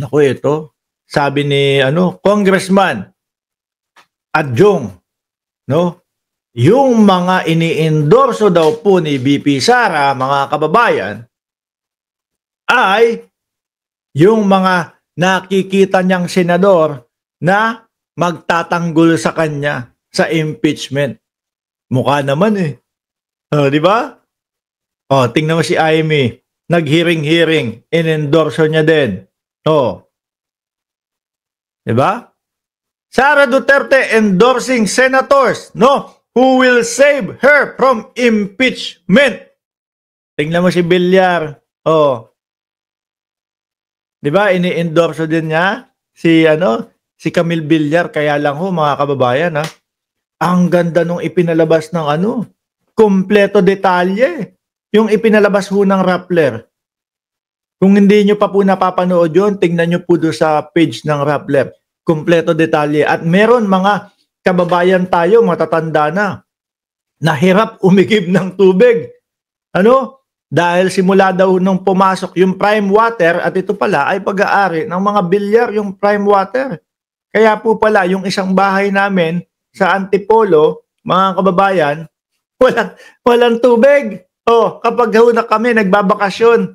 Naku, ito. Sabi ni Congressman Adjong, no? Yung mga ini-endorso daw po ni VP Sara, mga kababayan, ay yung mga nakikita niyang senador na magtatanggol sa kanya sa impeachment. Mukha naman eh. Di ba? Tingnan mo si Amy. Nag-hearing, in-endorso niya din. Di ba? Sara Duterte endorsing senators, who will save her from impeachment. Tingnan mo si Villar. Di ba? Ini-endorso din niya si Camille Villar. Kaya lang mga kababayan, ang ganda nung ipinalabas ng kompleto detalye. Yung ipinalabas ng Rappler. Kung hindi nyo pa po napapanood yun, tingnan nyo po doon sa page ng Rappler. Kompleto detalye. At meron mga kababayan tayo, matatanda na hirap umigib ng tubig. Dahil simula daw nung pumasok yung prime water, at ito pala ay pag-aari ng mga Villar, yung prime water. Kaya po pala, yung isang bahay namin sa Antipolo, mga kababayan, walang tubig. Kapag na kami nagbabakasyon,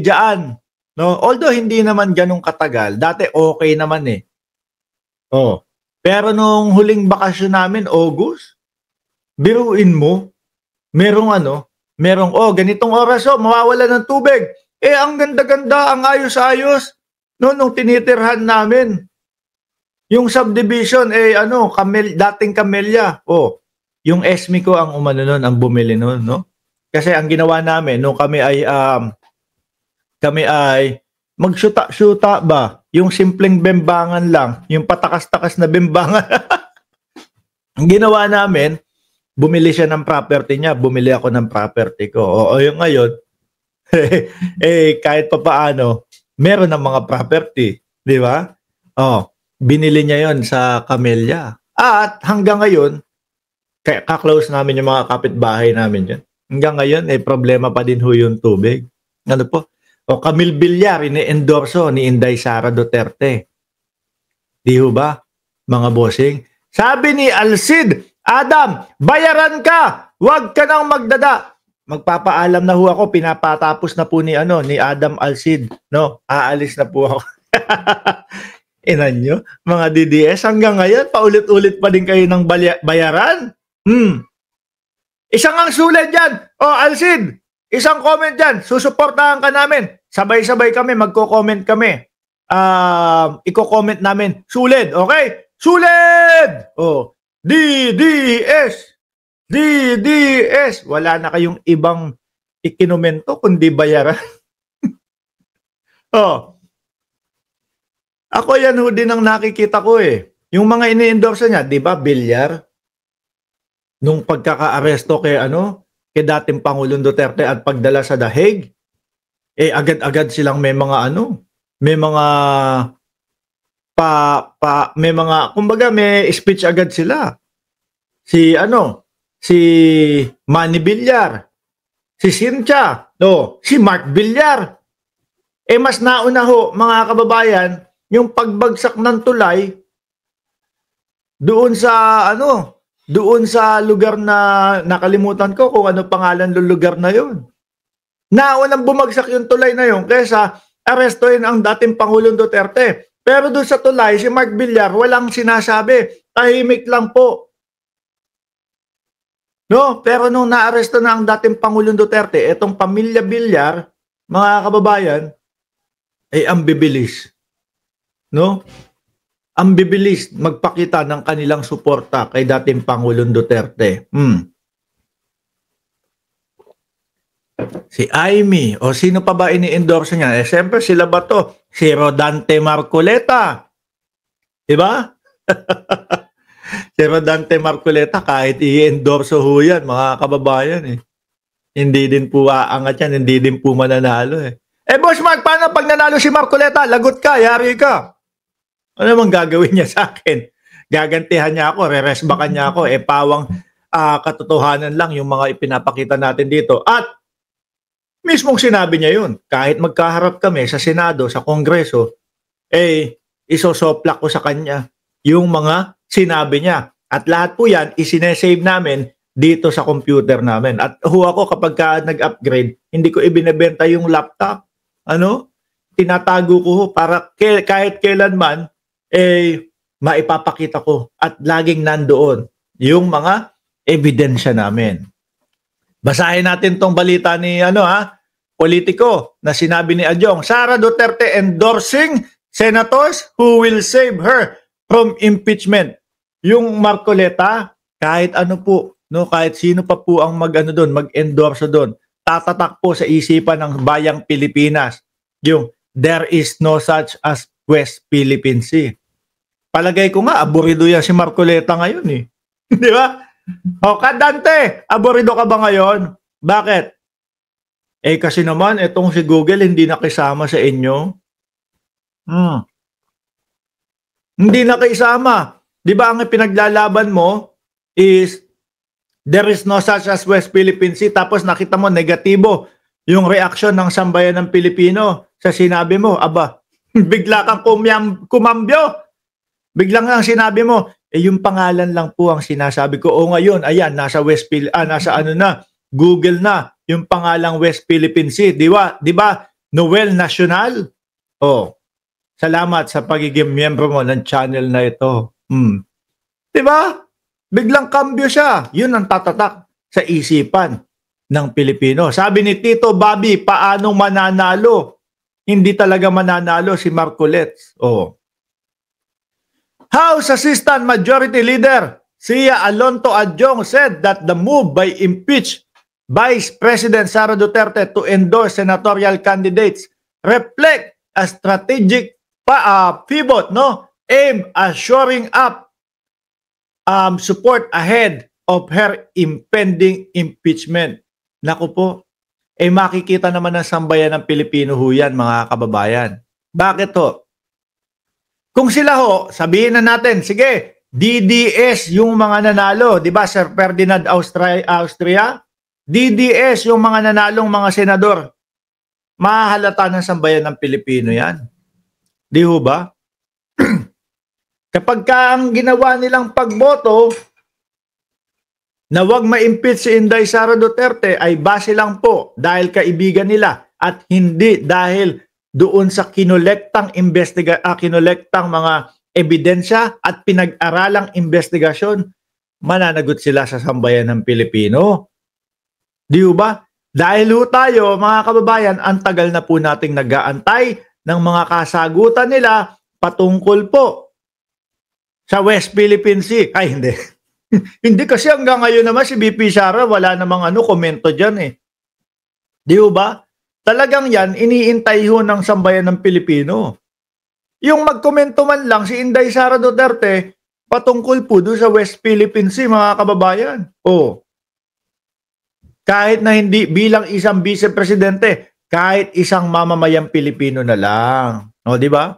diyan. Although hindi naman ganun katagal, dati okay naman eh. Pero nung huling bakasyon namin, August, biruin mo, merong ganitong oras mawawala ng tubig. Ang ganda-ganda, ang ayos-ayos. Nung tinitirhan namin, yung subdivision, dating Camellia. Yung Esmi ko ang ang bumili nun, Kasi ang ginawa namin, nung kami ay magsyuta-syuta ba? Yung simpleng bembangan lang. Yung patakas-takas na bembangan. Ang ginawa namin, bumili siya ng property niya. Bumili ako ng property ko. Yung ngayon, kahit pa paano, meron ng mga property. Di ba? Binili niya yon sa Camellia. At hanggang ngayon, kaklose namin yung mga kapitbahay namin dyan. Hanggang ngayon, problema pa din yung tubig. Camille Villar, ini-endorso ni Inday Sara Duterte. Di ba, mga bossing? Sabi ni Alcid, Adam, bayaran ka! Huwag ka nang magdada. Magpapaalam na ako, pinapatapos na po ni Adam Alcid. Aalis na po ako. Inan nyo, mga DDS, hanggang ngayon, paulit-ulit pa din kayo ng bayaran? Isang ang sulit dyan. Alcid, isang comment dyan. Susuportahan ka namin. Sabay-sabay kami, magko-comment kami. Iko-comment namin. Sulit, okay? Sulit! DDS! DDS! Wala na kayong ibang ikinomento kundi bayaran. Ako yan din ang nakikita ko eh. Yung mga ini-endorse niya, di ba, Villar? Nung pagkaka-aresto kay dating Pangulong Duterte at pagdala sa The Hague, agad-agad silang may mga kumbaga may speech agad sila. Si Manny Villar, si Cynthia, si Mark Villar. Mas nauna mga kababayan, yung pagbagsak ng tulay doon sa lugar na nakalimutan ko kung ano pangalan ng lugar na yon. Naunang bumagsak yung tulay na yon kaysa arestuhin ang dating Pangulong Duterte. Pero doon sa tulay, si Mark Villar, walang sinasabi. Tahimik lang po. Pero nung naaresto na ang dating Pangulong Duterte, etong pamilya Villar, mga kababayan, ang bibilis. Ang bibilis magpakita ng kanilang suporta kay dating Pangulong Duterte. Si Amy, sino pa ba ini-endorse niya? Siyempre sila ba to? Si Rodante Marcoleta. Diba? Si Rodante Marcoleta, kahit i-endorse ho yan, mga kababayan Hindi din po aangat yan, hindi din po mananalo Boss Mark, paano pag nanalo si Marcoleta? Lagot ka, yari ka. Ano namang gagawin niya sa akin? Gagantihan niya ako, re-resbakan niya ako. Pawang katotohanan lang yung mga ipinapakita natin dito. At Mismong sinabi niya yun. Kahit magkaharap kami sa Senado, sa Kongreso, isosoplak ko sa kanya yung mga sinabi niya. At lahat po yan, isinesave namin dito sa computer namin. At ako kapag nag-upgrade, hindi ko ibinebenta yung laptop. Tinatago ko para kahit kailanman, maipapakita ko at laging nandoon yung mga ebidensya namin. Basahin natin tong balita ni politiko na sinabi ni Adjong, Sara Duterte endorsing senators who will save her from impeachment. Yung Marcoleta, kahit kahit sino pa po ang mag-endorse doon, tatatak po sa isipan ng bayang Pilipinas. Yung there is no such as West Philippine Sea. Palagay ko nga, aburido yan si Marcoleta ngayon eh. Di ba? O, Kadante, aburido ka ba ngayon? Bakit? Kasi naman, itong si Google hindi nakisama sa inyo. Hindi nakisama. Di ba ang pinaglalaban mo is there is no such as West Philippine Sea, tapos nakita mo negatibo yung reaksyon ng sambayan ng Pilipino sa sinabi mo, bigla kang kumambyo. Biglang lang sinabi mo, yung pangalan lang po ang sinasabi ko. O ngayon, ayan, nasa Google na, yung pangalang West Philippine Sea. Di ba? Noel National? Salamat sa pagiging miyembro mo ng channel na ito. Di ba? Biglang kambyo siya. Yun ang tatatak sa isipan ng Pilipino. Sabi ni Tito Bobby, paano mananalo? Hindi talaga mananalo si Marcoleta. House Assistant Majority Leader Sia Alonto Adjong said that the move by impeached Vice President Sara Duterte to endorse senatorial candidates reflect a strategic pivot, aimed at shoring up support ahead of her impending impeachment. Naku po, makikita naman ng sambayan ng Pilipino yan, mga kababayan. Bakit ho? Kung sila sabihin na natin, sige, DDS yung mga nanalo, di ba, Sir Ferdinand Austria? DDS yung mga nanalong mga senador. Mahahalata ng sambayan ng Pilipino yan. Di ho ba? Kapag ang ginawa nilang pagboto na wag ma-impeach si Inday Sara Duterte ay base lang po dahil kaibigan nila at hindi dahil doon sa kinolektang mga ebidensya at pinag-aralang investigasyon, mananagot sila sa sambayan ng Pilipino. Di ba? Dahil tayo, mga kababayan, ang tagal na po nating nag-aantay ng mga kasagutan nila patungkol po sa West Philippine Sea. Ay, hindi. Hindi kasi hanggang ngayon naman si BP Sara, wala namang komento dyan eh. Di ba? Talagang yan, iniintay ho ng sambayan ng Pilipino. Yung magkomento man lang si Inday Sara Duterte patungkol po doon sa West Philippine Sea, mga kababayan. Kahit na hindi bilang isang vice-presidente, kahit isang mamamayang Pilipino na lang. Di ba?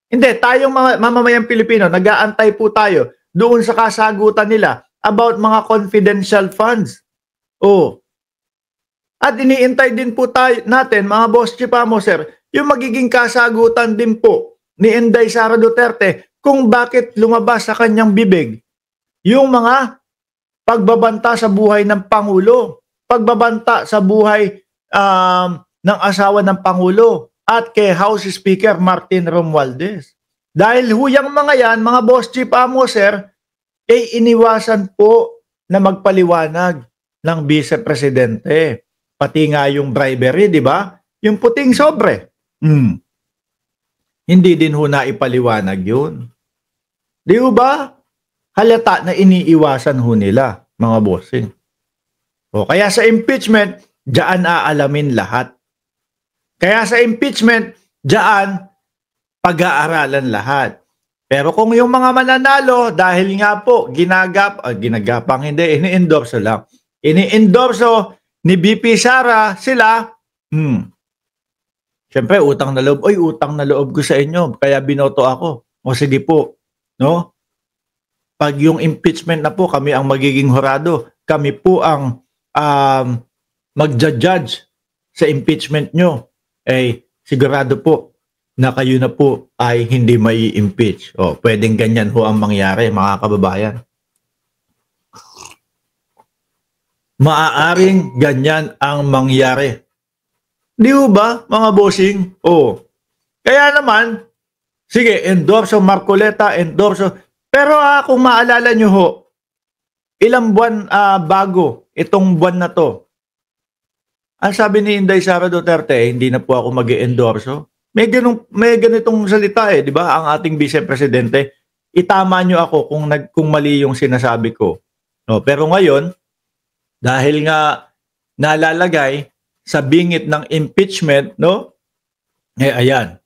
Hindi, tayong mga mamamayang Pilipino, nag-aantay po tayo doon sa kasagutan nila about mga confidential funds. At iniintay din po natin, mga boss chipamo, sir, yung magiging kasagutan din po ni Inday Sara Duterte kung bakit lumabas sa kanyang bibig yung mga pagbabanta sa buhay ng Pangulo, pagbabanta sa buhay ng asawa ng Pangulo at kay House Speaker Martin Romualdez. Dahil huyang mga yan, mga boss chipamo, sir, iniwasan po na magpaliwanag ng vice-presidente. Pati nga yung bribery, di ba? Yung puting sobre. Hindi din ho na ipaliwanag yun. Di ba? Halata na iniiwasan ho nila, mga bossing. Kaya sa impeachment, diyan aalamin lahat. Kaya sa impeachment, diyan pag-aaralan lahat. Pero kung yung mga mananalo, dahil nga po, ginagapang hindi, ini-endorso lang. Ini-endorso ni BP Sara, sila, siyempre, utang na loob. Utang na loob ko sa inyo, kaya binoto ako. Sige po, no? Pag yung impeachment na po, kami ang magiging hurado. Kami po ang magja-judge sa impeachment nyo, eh sigurado po na kayo na po ay hindi mai impeach. O, pwedeng ganyan ho ang mangyari, mga kababayan. Maaaring ganyan ang mangyari. Di ba, mga bossing? O, kaya naman, sige, endorso Marcoleta, endorso. Pero kung maalala nyo ho, ilang buwan bago itong buwan na to, ang sabi ni Inday Sara Duterte, hindi na po ako mag-endorso. May ganitong salita di ba? Ang ating Vice Presidente, itama nyo ako kung mali yung sinasabi ko. No, pero ngayon, dahil nga nalalagay sa bingit ng impeachment, no? Ayan.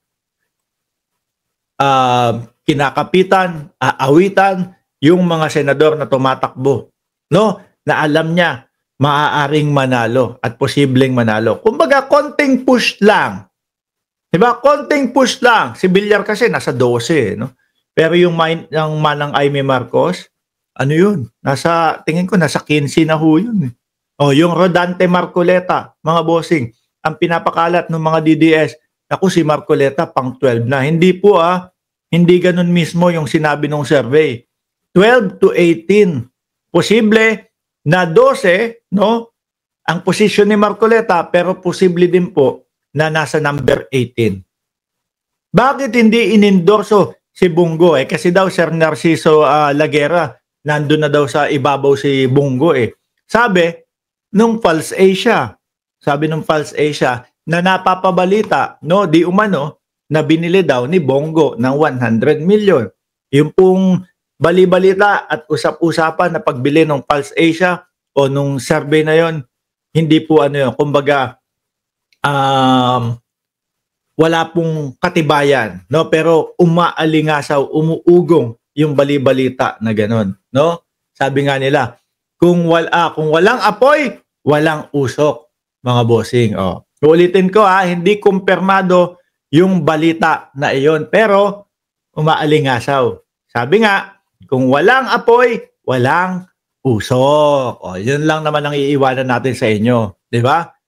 Kinakapitan, aawitan yung mga senador na tumatakbo, no? Na alam niya maaaring manalo at posibleng manalo. Kumbaga, konting push lang. Diba? Konting push lang. Si Villar kasi nasa 12, no? Pero yung Manang Aimee Marcos, ano yun? Tingin ko, nasa 15 na ho yun. O, yung Rodante Marcoleta, mga bossing, ang pinapakalat ng mga DDS, ako si Marcoleta, pang 12 na. Hindi po hindi ganun mismo yung sinabi ng survey. 12 to 18. Posible na 12, no? Ang posisyon ni Marcoleta, pero posible din po na nasa number 18. Bakit hindi inendorso si Bongo? Kasi daw Sir Narciso Lagera, nandun na daw sa ibabaw si Bongo Sabi nung Pulse Asia, na napapabalita, no, di umano, na binili daw ni Bongo ng 100 million. Yung pong bali-balita at usap-usapan na pagbili ng Pulse Asia o nung survey na yon, hindi po yun, kumbaga wala pong katibayan, no? Pero umaalingasaw, umuugong yung bali-balita na gano'n, no? Sabi nga nila, kung walang apoy, walang usok, mga bossing. Ulitin ko hindi kumpirmado yung balita na iyon, pero umaalingasaw. Sabi nga, kung walang apoy, walang usok. Yun lang naman ang iiwanan natin sa inyo, di ba?